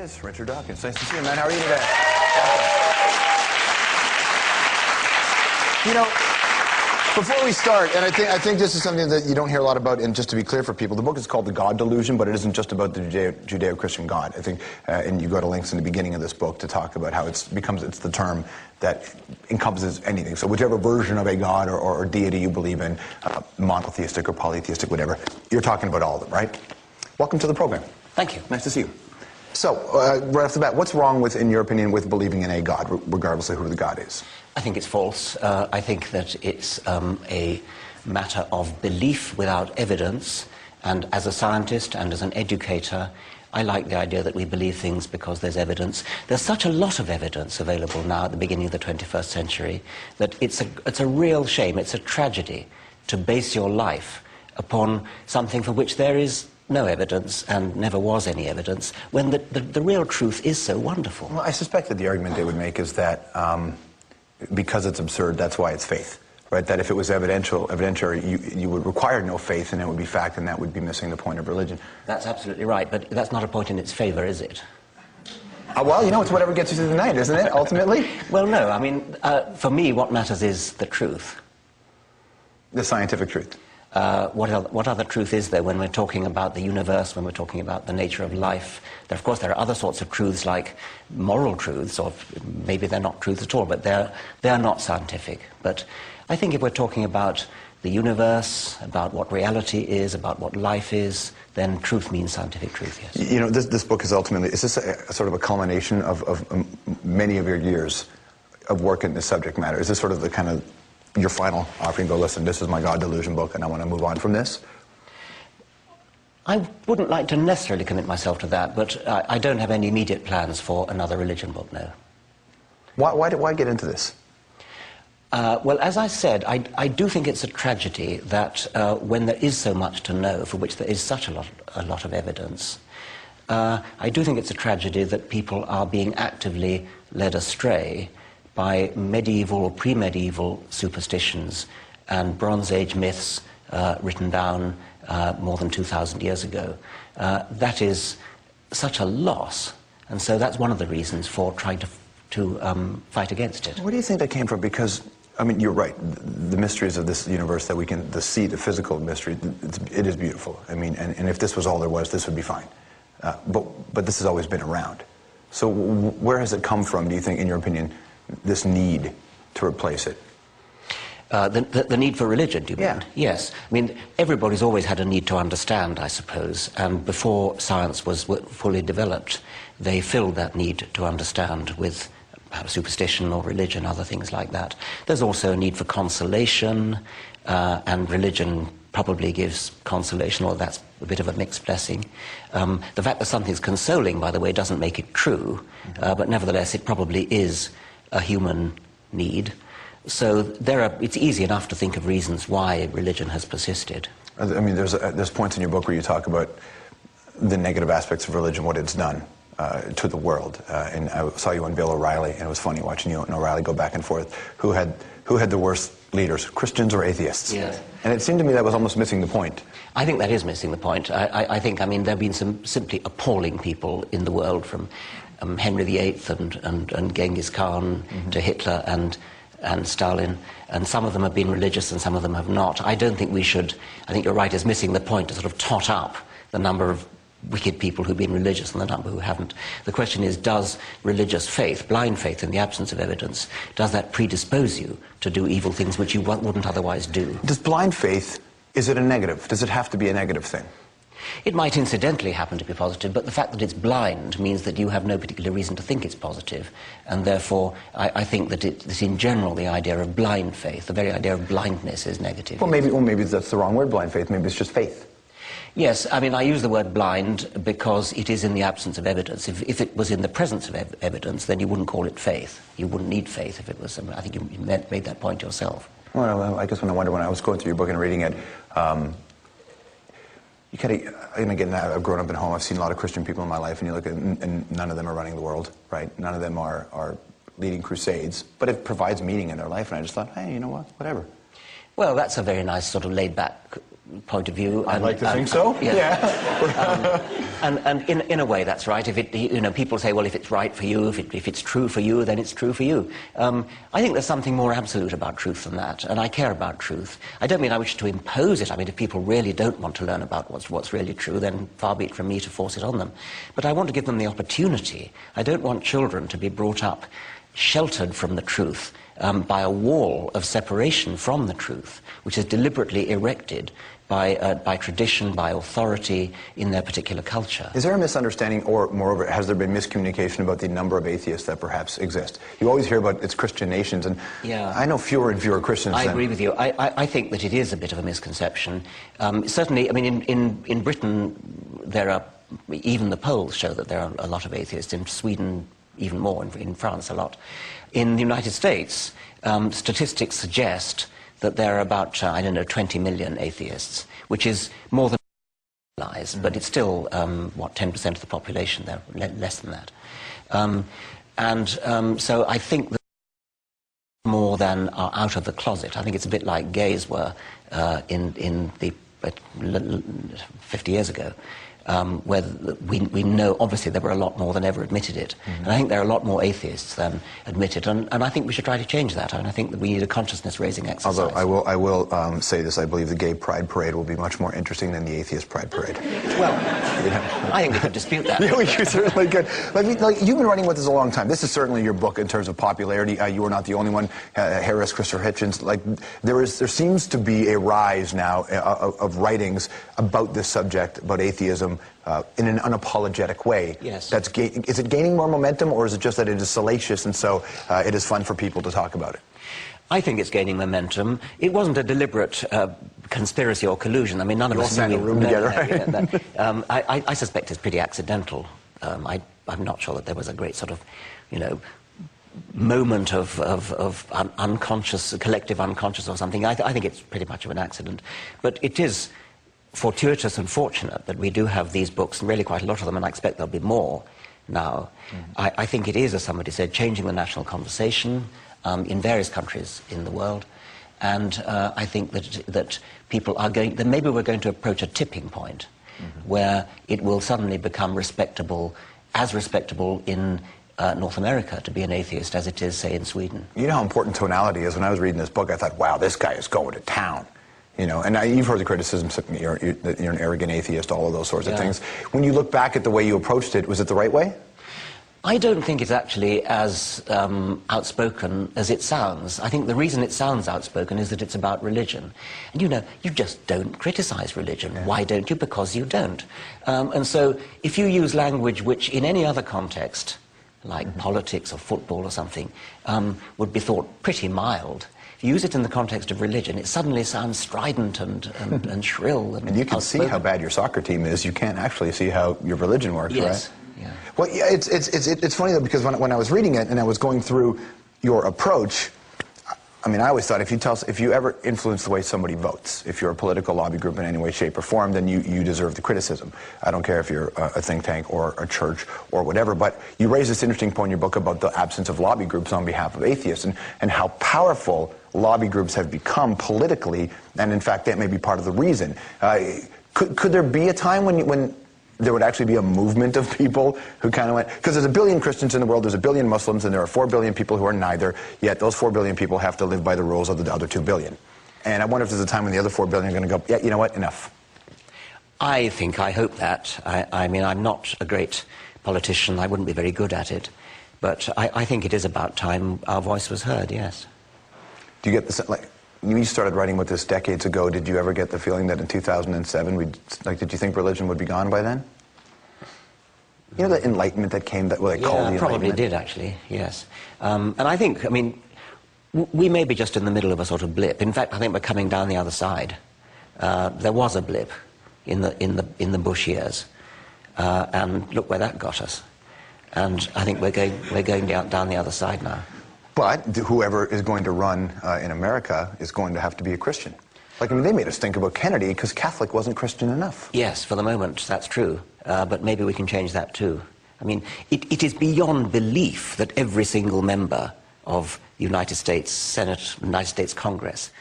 is, Richard Dawkins. Nice to see you, man. How are you today? You know, before we start, and I think this is something that you don't hear a lot about, and just to be clear for people, the book is called The God Delusion, but it isn't just about the Judeo-Christian God. I think, and you go to links in the beginning of this book to talk about how it's the term that encompasses anything. So whichever version of a God or deity you believe in, monotheistic or polytheistic, whatever, you're talking about all of them, right? Welcome to the program. Thank you. Nice to see you. So, right off the bat, what's wrong with, in your opinion, with believing in a God, regardless of who the God is? I think it's false. I think that it's a matter of belief without evidence, and as a scientist and as an educator, I like the idea that we believe things because there's evidence. There's such a lot of evidence available now at the beginning of the 21st century that it's a real shame, it's a tragedy to base your life upon something for which there is no evidence and never was any evidence, when the real truth is so wonderful. Well, I suspect that the argument they would make is that because it's absurd, that's why it's faith, right? That if it was evidentiary, you would require no faith and it would be fact, and that would be missing the point of religion. That's absolutely right, but that's not a point in its favor, is it? Well, you know, it's whatever gets you through the night, isn't it, ultimately? Well, no, I mean, for me, what matters is the truth. The scientific truth. What other truth is there when we're talking about the universe, when we're talking about the nature of life? Of course, there are other sorts of truths like moral truths, or maybe they're not truths at all, but they're not scientific. But I think if we're talking about the universe, about what reality is, about what life is, then truth means scientific truth, yes. You know, this book is ultimately, is this a sort of a culmination of many of your years of work in this subject matter? Is this sort of the kind of your final offering, go, listen, this is my God Delusion book and I want to move on from this? I wouldn't like to necessarily commit myself to that, but I don't have any immediate plans for another religion book, no. Why get into this? Well, as I said, I do think it's a tragedy that when there is so much to know, for which there is such a lot of evidence, I do think it's a tragedy that people are being actively led astray by medieval or pre-medieval superstitions and Bronze Age myths written down more than 2,000 years ago. That is such a loss, and so that's one of the reasons for trying to fight against it. Where do you think that came from? Because, I mean, you're right, the mysteries of this universe that we can see, the physical mystery, it is beautiful. I mean, and if this was all there was, this would be fine. But this has always been around. So where has it come from, do you think, in your opinion, this need to replace it? The need for religion, do you mean? Yeah. Yes. I mean, everybody's always had a need to understand, I suppose, and before science was fully developed, they filled that need to understand with superstition or religion, other things like that. There's also a need for consolation, and religion probably gives consolation, or that's a bit of a mixed blessing. The fact that something's consoling, by the way, doesn't make it true, but nevertheless it probably is a human need. So it's easy enough to think of reasons why religion has persisted. I mean, there's points in your book where you talk about the negative aspects of religion, what it's done to the world. And I saw you on Bill O'Reilly, and it was funny watching you and O'Reilly go back and forth. Who had the worst leaders, Christians or atheists? Yes. And it seemed to me that was almost missing the point. I think that is missing the point. I think, I mean, there have been some simply appalling people in the world, from Henry VIII and Genghis Khan to Hitler and Stalin, and some of them have been religious and some of them have not. I don't think we should, I think you're right, is missing the point to sort of tot up the number of wicked people who've been religious and the number who haven't. The question is, does religious faith, blind faith in the absence of evidence, does that predispose you to do evil things which you wouldn't otherwise do? Does blind faith, is it a negative? Does it have to be a negative thing? It might incidentally happen to be positive, but the fact that it's blind means that you have no particular reason to think it's positive, and therefore I think that in general the idea of blind faith, the very idea of blindness, is negative. Well, maybe that's the wrong word, blind faith. Maybe it's just faith. Yes, I mean, I use the word blind because it is in the absence of evidence. If it was in the presence of evidence, then you wouldn't call it faith. You wouldn't need faith if it was. I think you made that point yourself. Well, I guess when I was going through your book and reading it, you kind of, and again, I've grown up at home, I've seen a lot of Christian people in my life, and you look at, and none of them are running the world, right? None of them are leading crusades, but it provides meaning in their life, and I just thought, hey, you know what, whatever. Well, that's a very nice sort of laid-back point of view. I'd like to think so. Yeah. And in a way, that's right. If people say, well, if it's right for you, if it's true for you, then it's true for you. I think there's something more absolute about truth than that, and I care about truth. I don't mean I wish to impose it. I mean, if people really don't want to learn about what's really true, then far be it from me to force it on them. But I want to give them the opportunity. I don't want children to be brought up sheltered from the truth by a wall of separation from the truth, which is deliberately erected by tradition, by authority in their particular culture. Is there a misunderstanding, or moreover, has there been miscommunication about the number of atheists that perhaps exist? You always hear about it's Christian nations, and yeah. I know fewer and fewer Christians. I agree with you. I think that it is a bit of a misconception. Certainly, I mean, in Britain, there are, even the polls show that there are a lot of atheists. In Sweden, even more. In France, a lot. In the United States, statistics suggest that there are about, 20 million atheists, which is more than realize, but it's still, 10% of the population there, less than that. So I think that more than are out of the closet. I think it's a bit like gays were in the 50 years ago. Where we know, obviously, there were a lot more than ever admitted it. And I think there are a lot more atheists than admitted. And I think we should try to change that. And I think that we need a consciousness-raising exercise. Although I will say this, I believe the gay pride parade will be much more interesting than the atheist pride parade. Well, I think we could dispute that. Yeah, we certainly could. You've been running with this a long time. This is certainly your book in terms of popularity. You are not the only one. Harris, Christopher Hitchens. There seems to be a rise now of writings about this subject, about atheism, in an unapologetic way. Yes. Is it gaining more momentum, or is it just that it is salacious and so it is fun for people to talk about it? I think it's gaining momentum. It wasn't a deliberate conspiracy or collusion. I mean, none of us sat in a room together, right? I suspect it's pretty accidental. I'm not sure that there was a great sort of, moment of unconscious, collective unconscious or something. I think it's pretty much of an accident. But it is fortuitous and fortunate that we do have these books, and really quite a lot of them, and I expect there'll be more now. I think it is, as somebody said, changing the national conversation in various countries in the world, and I think that people are going, that maybe we're going to approach a tipping point where it will suddenly become as respectable in North America to be an atheist as it is, say, in Sweden. You know how important tonality is. When I was reading this book, I thought, wow, this guy is going to town. And you've heard the criticism that you're an arrogant atheist, all of those sorts of things. When you look back at the way you approached it, was it the right way? I don't think it's actually as outspoken as it sounds. I think the reason it sounds outspoken is that it's about religion. And you just don't criticize religion. Yeah. Why don't you? Because you don't. And so if you use language which in any other context, like politics or football or something, would be thought pretty mild, if you use it in the context of religion, it suddenly sounds strident and shrill. And you can see how bad your soccer team is. You can't actually see how your religion works, yes. right? Yeah. Well, yeah, it's funny, though, because when I was reading it and I was going through your approach, I mean, I always thought if you ever influence the way somebody votes, if you're a political lobby group in any way, shape, or form, then you deserve the criticism. I don't care if you're a think tank or a church or whatever, but you raise this interesting point in your book about the absence of lobby groups on behalf of atheists and how powerful lobby groups have become politically, and in fact, that may be part of the reason. Could there be a time when there would actually be a movement of people who kind of went, because there's 1 billion Christians in the world, there's 1 billion Muslims, and there are 4 billion people who are neither, yet those 4 billion people have to live by the rules of the other 2 billion. And I wonder if there's a time when the other 4 billion are going to go, yeah, you know what, enough. I hope that. I mean, I'm not a great politician, I wouldn't be very good at it, but I think it is about time our voice was heard, yes. Do you get this, when you started writing with this decades ago, did you ever get the feeling that in 2007, did you think religion would be gone by then? You know, the enlightenment that came, that they called the enlightenment? Yeah, probably did, actually, yes. And I think, I mean, we may be just in the middle of a sort of blip. In fact, I think we're coming down the other side. There was a blip in the Bush years, and look where that got us. And I think we're going down the other side now. But whoever is going to run in America is going to have to be a Christian. I mean, they made us think about Kennedy because Catholic wasn't Christian enough. Yes, for the moment, that's true. But maybe we can change that too. I mean, it is beyond belief that every single member of the United States Senate, United States Congress